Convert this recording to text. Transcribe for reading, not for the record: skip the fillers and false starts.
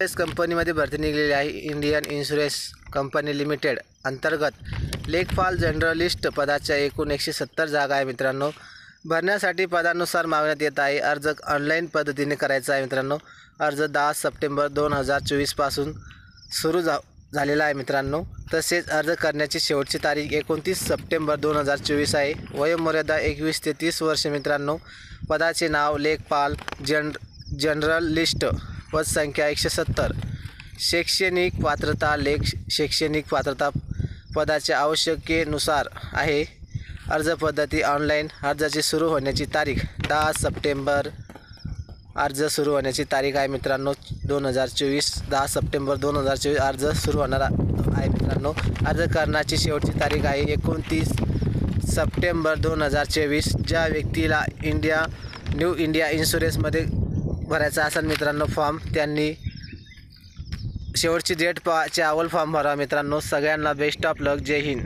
Insurance कंपनीमध्ये भरती निघालेली आहे। इंडियन इन्शुरन्स कंपनी लिमिटेड अंतर्गत लेखपाल जनरलिस्ट पदाच्या एकूण 170 जागा आहे मित्रांनो। भरण्यासाठी पदानुसार मागण्यात येत आहे। अर्ज ऑनलाईन पद्धतीने करायचा आहे मित्रांनो। अर्ज 10 सप्टेंबर 2024 पासून सुरू झालेला आहे मित्रांनो। तसेच अर्ज करण्याची शेवटची तारीख 29 सप्टेंबर 2024 आहे। वयोमर्यादा 21 ते 30 वर्ष मित्रांनो। पदाचे नाव लेखपाल जनरलिस्ट, पदसंख्या 170। शैक्षणिक पात्रता शैक्षणिक पात्रता पदाच्या आवश्यकतेनुसार आहे। अर्ज पद्धती ऑनलाईन। अर्जाची सुरू होण्याची तारीख 10 सप्टेंबर। अर्ज सुरू होण्याची तारीख आहे मित्रांनो 2024 10 सप्टेंबर 2024 अर्ज सुरू होणार आहे मित्रांनो। अर्ज करण्याची शेवटची तारीख आहे 29 सप्टेंबर 2024। ज्या व्यक्तीला न्यू इंडिया इन्शुरन्समध्ये भरायचा असेल मित्रांनो फॉर्म, त्यांनी शेवटची डेट च्या अव्वल फॉर्म भरा मित्रांनो। सगळ्यांना बेस्ट ऑफ लक। जय हिंद।